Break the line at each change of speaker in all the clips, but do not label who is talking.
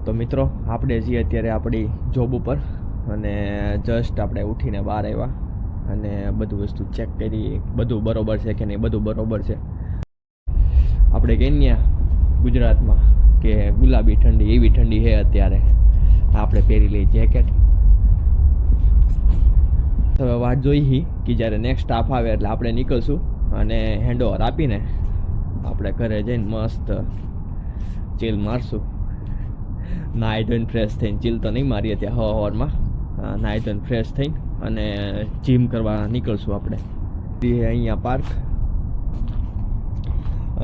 તો મિત્રો આપણે છીએ અત્યારે આપણી જોબ ઉપર અને જસ્ટ આપણે ઉઠીને બહાર આવ્યા અને બધું વસ્તુ ચેક કરી, બધું બરોબર છે કે નહીં, બધું બરોબર છે. આપણે કહીએ ગુજરાતમાં કે ગુલાબી ઠંડી, એવી ઠંડી છે અત્યારે. આપણે પહેરી લઈ જેકેટ. હવે વાત જોઈ કે જ્યારે નેક્સ્ટ સ્ટાફ આવે એટલે આપણે નીકળશું અને હેન્ડઓવર આપીને આપણે ઘરે જઈને મસ્ત ચીલ મારશું. નાહી ધોઈને ફ્રેશ થઈને, ચીલ તો નહીં મારીએ ત્યાં હવારમાં, નાહી ધોઈને ફ્રેશ થઈને અને જીમ કરવા નીકળશું આપણે. અહીંયા પાર્ક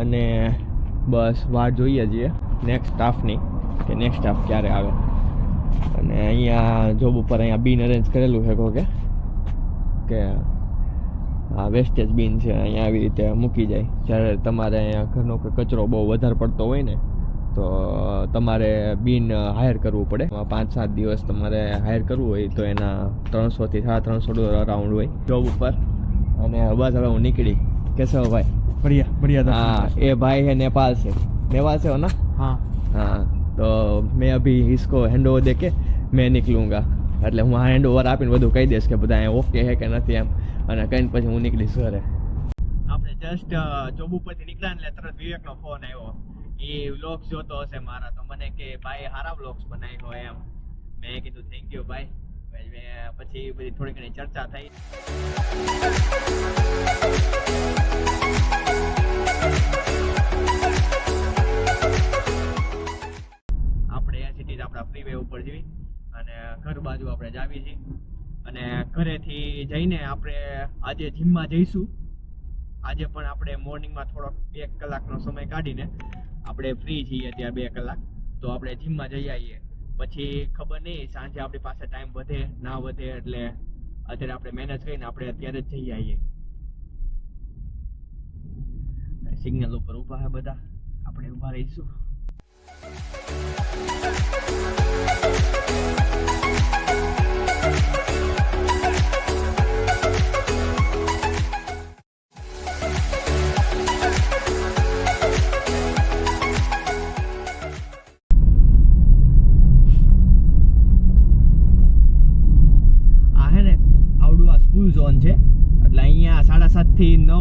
અને બસ વાટ જોઈએ છીએ નેક્સ્ટ સ્ટાફની કે નેક્સ્ટ સ્ટાફ ક્યારે આવે. અને અહીંયા જોબ ઉપર અહીંયા બીન અરેન્જ કરેલું છે કે આ વેસ્ટેજ બીન છે, અહીંયા આવી રીતે મૂકી જાય. જ્યારે તમારે અહીંયા ઘરનો કચરો બહુ વધારે પડતો હોય ને તો તમારે બીન હાયર કરવું પડે. 5-7 દિવસ તમારે હાયર કરવું હોય તો એના 300 થી $350 અરાઉન્ડ હોય જોબ ઉપર. અને બસ હવે હું નીકળી. કેશવ ભાઈ
बढ़िया बढ़िया.
हाँ, ये भाई है नेपाल से हो ना?
हाँ
हाँ, तो मैं अभी इसको हैंड ओवर दे के मैं निकलूँगा. એટલે હું હેન્ડ ઓવર આપીને બધું કહી દઈશ કે બધા ઓકે છે કે નથી એમ, અને કહીને પછી હું નીકળીશ ઘરે. આપણે જસ્ટ જોબ ઉપરથી નીકળ્યા એટલે તરત વિવેકનો ફોન આવ્યો. એ વ્લોગ્સ જોતો હશે મારા, તો મને કે ભાઈ સારા વ્લોગ્સ બનાવી હોય એમ. મેં કીધું થેન્ક યુ ભાઈ. પછી બધી થોડી ઘણી ચર્ચા થઈ. આપણે આ સિટી આપણા ફ્રીવે ઉપર જઈએ અને ઘર બાજુ આપણે જાવી છીએ. અને ઘરેથી જઈને આપણે આજે જીમમાં જઈશું. આજે પણ આપણે મોર્નિંગમાં થોડોક 1 કલાકનો સમય કાઢીને આપણે ફ્રી છીએ ત્યાં 2 કલાક, તો આપણે જીમમાં જઈ આવીએ. પછી ખબર નહીં સાંજે આપણી પાસે ટાઈમ વધે ના વધે, એટલે અત્યારે આપણે મેનેજ કરીને આપણે અત્યારે જ જઈ આવીએ. સિગ્નલ ઉપર ઊભા છે બધા, આપણે ઊભા રહીશું. ઝોન છે એટલે અહીંયા 7:30 થી 9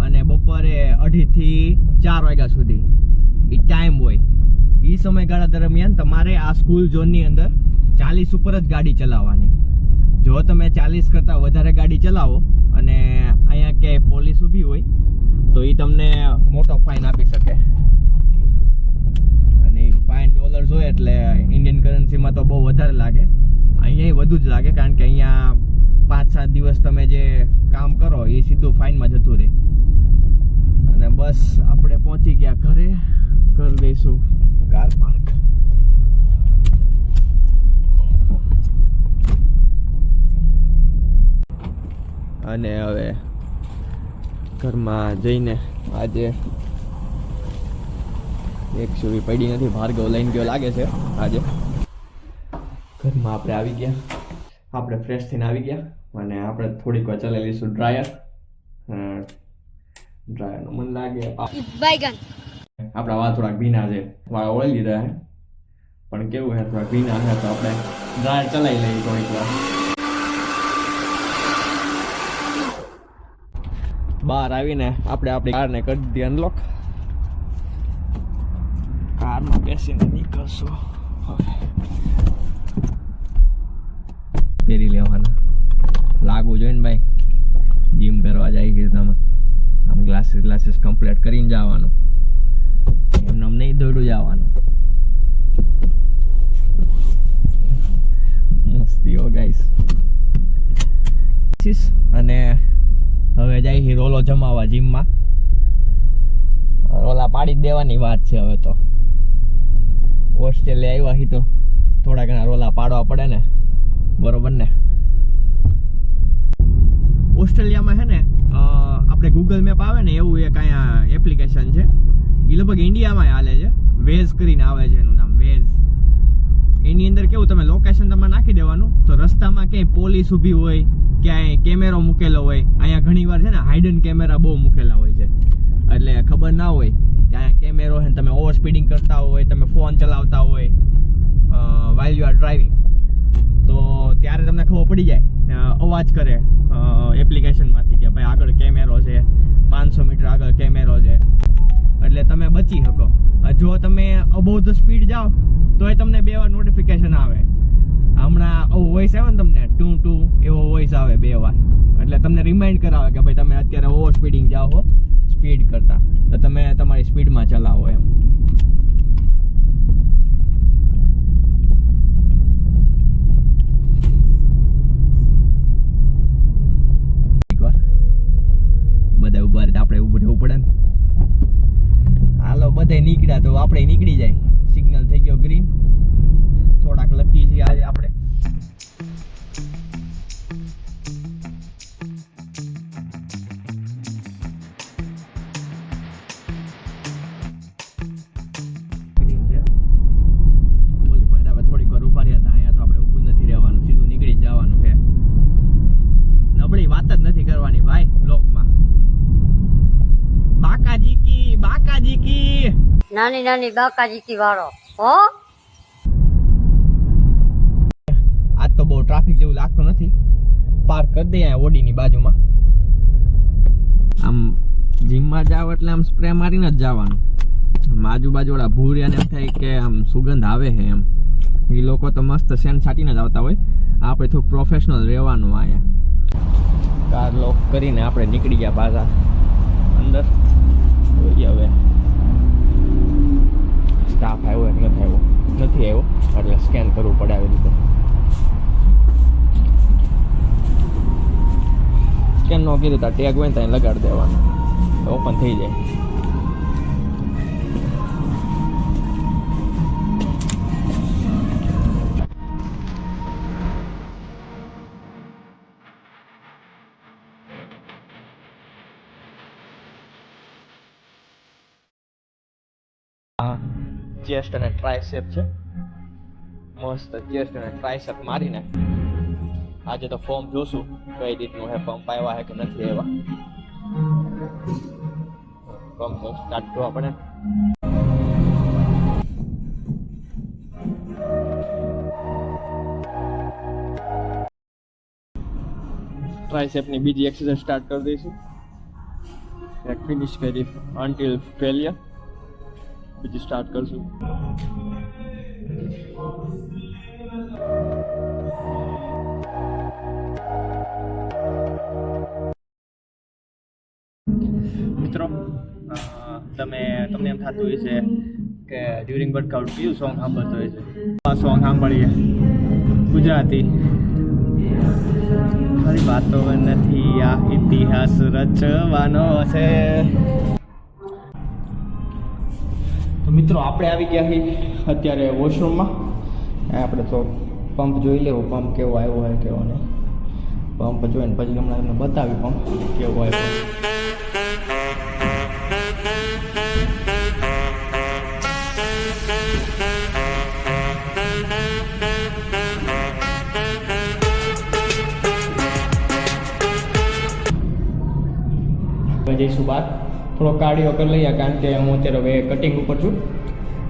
અને બપોરે 2:30 થી 4 વાગ્યા સુધી એ ટાઈમ હોય. એ સમયગાળા દરમિયાન તમારે આ સ્કૂલ ઝોનની અંદર 40 ઉપર જ ગાડી ચલાવવાની. જો તમે 40 કરતાં વધારે ગાડી ચલાવો અને અહીંયા ક્યાંય પોલીસ ઊભી હોય તો એ તમને મોટો ફાઇન આપી શકે. અને $5 હોય એટલે ઇન્ડિયન કરન્સીમાં તો બહુ વધારે લાગે. અહીંયા વધુ જ લાગે, કારણ કે અહીંયા 5-7 દિવસ તમે જે કામ કરો એ સીધું ફાઇનમાં જતું રહે. અને બસ આપણે પહોંચી ગયા ઘરે, કરી દઈશું કાર પાર્ક. અને હવે ઘરમાં જઈને આજે એક સુવી પડી નથી, ભાર્ગવ લઈને ગયો લાગે છે આજે. ઘરમાં આપણે આવી ગયા, આપણે ફ્રેશ થઈને આવી ગયા અને આપણે થોડીક વાર ચલાવી લઈશું ડ્રાયર. ડ્રાયરનું મન લાગે આપણા વાળ થોડાક ભીના છે, વાળ ઓળી લીધા છે પણ કેવું છે થોડાક ભીના છે, તો આપણે ડ્રાયર ચલાવી લઈએ થોડીક વાર. બહાર આવીને આપણે આપણી કારને કરી દીધી અનલોક. કારમાં બેસીને નીકળશું. પહેરી લેવાના, લાગવું જોઈએ ને ભાઈ. જીમ કરવા જાય કે તમે આમ ગ્લાસીસ કમ્પ્લીટ કરીને જવાનું, એમને આમ નહીં દોડું જવાનું. મસ્તી હો ગાઈસ. અને હવે જાય રોલો જમાવા જીમમાં. રોલા પાડી જ દેવાની વાત છે હવે તો. ઓસ્ટ્રેલિયા આવ્યા હી તો થોડા ઘણા રોલા પાડવા પડે ને, બરોબર ને. ઓસ્ટ્રેલિયામાં છે ને આપણે ગૂગલ મેપ આવે ને એવું એક અહીંયા એપ્લિકેશન છે, એ લગભગ ઇન્ડિયામાં હાલે છે. વેઝ કરીને આવે છે એનું નામ, વેઝ. એની અંદર કેવું, તમે લોકેશન તમારે નાખી દેવાનું તો રસ્તામાં ક્યાંય પોલીસ ઊભી હોય, ક્યાંય કેમેરો મૂકેલો હોય. અહીંયા ઘણી વાર છે ને હાઇડન કેમેરા બહુ મૂકેલા હોય છે, એટલે ખબર ના હોય કે અહીંયા કેમેરો છે. તમે ઓવર સ્પીડિંગ કરતા હોય, તમે ફોન ચલાવતા હોય, while you are driving. તો ત્યારે તમને ખબર પડી જાય, અવાજ કરે એપ્લિકેશનમાંથી કે ભાઈ આગળ કેમેરો છે, 500 મીટર આગળ કેમેરો છે, એટલે તમે બચી શકો. જો તમે અબોવ ધ સ્પીડ જાઓ તો એ તમને 2 વાર નોટિફિકેશન આવે. હમણાં વોઇસ આવે ને તમને ટુ એવો વોઇસ આવે 2 વાર, એટલે તમને રિમાઇન્ડ કરાવે કે ભાઈ તમે અત્યારે ઓવર સ્પીડિંગ જાઓ હો સ્પીડ કરતા, તો તમે તમારી સ્પીડમાં ચલાવો એમ. બધા ઉભા રહે આપણે ઉભું રહેવું પડે ને. હાલો બધા નીકળ્યા તો આપણે નીકળી જાય. સિગ્નલ થઈ ગયો ગ્રીન. થોડાક લકી છે આજે આપણે. થોડીક વાર ઉભા રહ્યા હતા. અહીંયા તો આપણે ઊભું નથી રહેવાનું, સીધું નીકળી જ જવાનું છે. નબળી વાત જ નથી કરવાની ભાઈ બ્લોગમાં. બાકાજી કી
નાની બાકાજી કી વાળો હો.
આજ તો બહુ ટ્રાફિક જેવું લાગતું નથી. પાર્ક કરી દઈએ ઓડીની બાજુમાં. આમ જીમમાં જાવ એટલે આમ સ્પ્રે મારીને જ જવાનું. આજુબાજુ વાળા ભૂરિયાને એમ થાય કે આમ સુગંધ આવે છે એમ. એ લોકો તો મસ્ત સેન્ટ છાંટીને જ આવતા હોય. આપણે થોડું પ્રોફેશનલ રહેવાનું. અહીંયા કાર લોક કરીને આપણે નીકળી ગયા પાછા અંદર. જોઈએ હવે સ્ટાફ આવ્યો કે નથી આવ્યો એટલે સ્કેન કરવું પડે આવી રીતે. સ્કેન નો કીધું તા ટેગ હોય ને ત્યાં લગાડી દેવાનું, ઓપન થઈ જાય. ચેસ્ટ અને ટ્રાયસેપ છે. મસ્ત ચેસ્ટ અને ટ્રાયસેપ મારીને આજે તો ફોર્મ જોશું કઈ રીતનું હે, પંપ આવ્યા હે કે નથી આવ્યા. પંપ તો સ્ટાર્ટ કરવા પડે. ટ્રાયસેપની બીજી એક્સરસાઇઝ સ્ટાર્ટ કરી દઈશું. એક ફિનિશ કરી અનટિલ ફેલિયર. બીજી સ્ટાર્ટ કરશું. મિત્રો તમને એમ થતું હોય છે કે ડ્યુરિંગ વર્કઆઉટ કયું સોંગ સાંભળતો હોય છે. આ સોંગ સાંભળીએ ગુજરાતી. ખાલી વાતો નથી, આ ઇતિહાસ રચવાનો છે. તો મિત્રો આપણે આવી ગયા છીએ અત્યારે વોશરૂમમાં. આપણે તો પંપ જોઈ લેવો, પંપ કેવો આવ્યો હોય કેવો નહીં. પંપ જોઈને પછી હમણાં એમને બતાવી પંપ કેવો આવ્યો. જઈશું બહાર થોડો કાર્ડિયો કરી લઈએ, કારણ કે હું અત્યારે હવે કટિંગ ઉપર છું.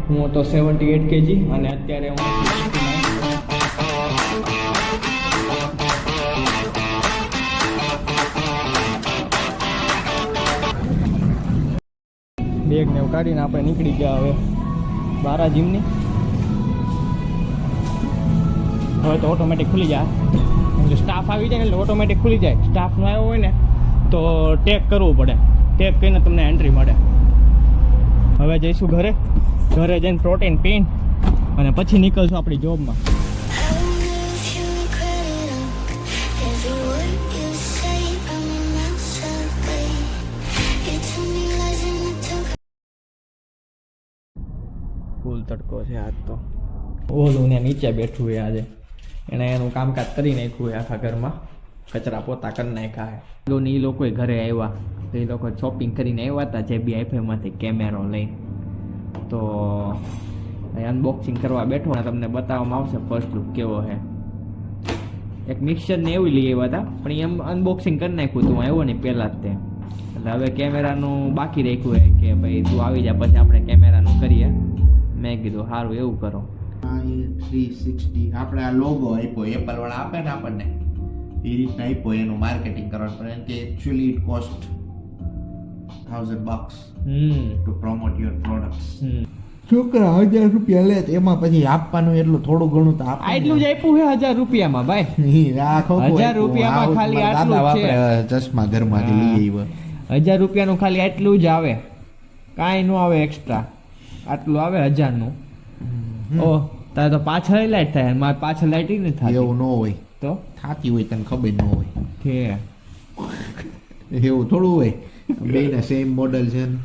હું તો 78 kg અને અત્યારે હું બેગ ને કાઢીને આપણે નીકળી ગયા હવે બારા જીમની. હવે તો ઓટોમેટિક ખુલી જાય. સ્ટાફ આવી જાય ને એટલે ઓટોમેટિક ખુલી જાય. સ્ટાફ ન આવ્યો હોય ને તો ટેક કરવું પડે. ટેક કરીને તમને એન્ટ્રી મળે. હવે જઈશું ઘરે જઈને પ્રોટીન પીન અને પછી નીકળશું આપણી જોબમાં. ફૂલ તડકો છે આજ તો. ઓલું ને નીચે બેઠું હોય આજે. એણે એનું કામકાજ કરી નાખ્યું હોય આખા ઘરમાં. કચરા પોતા કરી નાખ્યા છે. એ લોકો ઘરે આવ્યા તો એ લોકો શોપિંગ કરીને આવ્યા હતા JBI-માંથી કેમેરો લઈને. તો અનબોક્સિંગ કરવા બેઠો ને તમને બતાવવામાં આવશે ફર્સ્ટ લુક કેવો છે. એક મિક્સર ને એવું લઈ આવ્યા હતા પણ એમ અનબોક્સિંગ કરી નાખ્યું તું આવ્યો ને પહેલાં જ તે. એટલે હવે કેમેરાનું બાકી રાખ્યું છે કે ભાઈ તું આવી જા પછી આપણે કેમેરાનું કરીએ. મેં કીધું સારું એવું કરો.
Sony 360 આપણે આ લોગો આપ્યો એપલ વાળા આપે ને આપણને એ રીતના આપ્યો એનું માર્કેટિંગ કરવાનું પણ કે actually it cost $1000 two promote your products છોકરા 1000 રૂપિયા લે તો એમાં પછી આપવાનું એટલું થોડું ઘણું તો આપે
આટલું જ આપ્યું છે 1000 રૂપિયામાં ભાઈ
રાખો
1000 રૂપિયામાં ખાલી આટલું જ છે.
ચશ્મા ઘરમાંથી લઈ આવ્યો
1000 રૂપિયાનું ખાલી આટલું જ આવે, કાંઈ ન આવે એક્સ્ટ્રા, આટલું આવે 1000 નું. ઓહ તારે તો પાછળ લાઈટ થાય, મારે પાછળ લાઈટ નથી થતી.
એવું ન હોય
તો
થાતી હોય તને ખબર ન હોય
કે
એવું થોડું હોય બેયના સેમ મોડલ છે ને.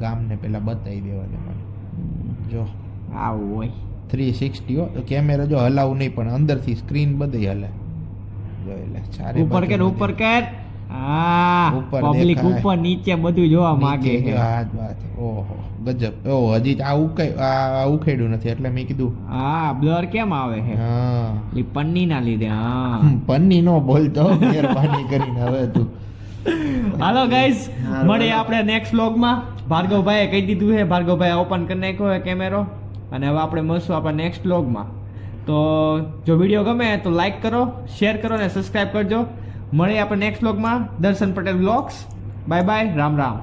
ગામને પેલા બતાવી દેવા દે મને. જો
આવું હોય
360 હો તો કેમેરા જો હલાવું નહીં પણ અંદરથી સ્ક્રીન બધી હલે. જો એટલે ચારે
ઉપર કે
બાજુ
ઉપર કે હા
ઉપર
પબ્લિક
દેખાય.
ઉપર નીચે બધું જોવા માંગે
નીચે
છે.
જો આ જ વાત. ઓહો ગજબ. ઓહો હજી આ ઉખેડ્યું નથી એટલે મેં કીધું
હા બ્લર કેમ આવે છે?
હા
એ પન્ની ના લીધે. હા
પન્ની નો બોલતો મહેરબાની કરીને હવે તું.
હાલો ગાઈઝ મળીએ આપણે નેક્સ્ટ વ્લોગમાં. ભાર્ગવભાઈએ કહી દીધું છે, ભાર્ગવભાઈ ઓપન કરી નાખ્યો છે કેમેરો અને હવે આપણે મળશું આપણા નેક્સ્ટ વ્લોગમાં. તો જો વિડીયો ગમે તો લાઈક કરો, શેર કરો અને સબસ્ક્રાઇબ કરજો. મળીએ આપણે નેક્સ્ટ વ્લોગમાં. દર્શન Patel vlogs. Bye bye, Ram Ram.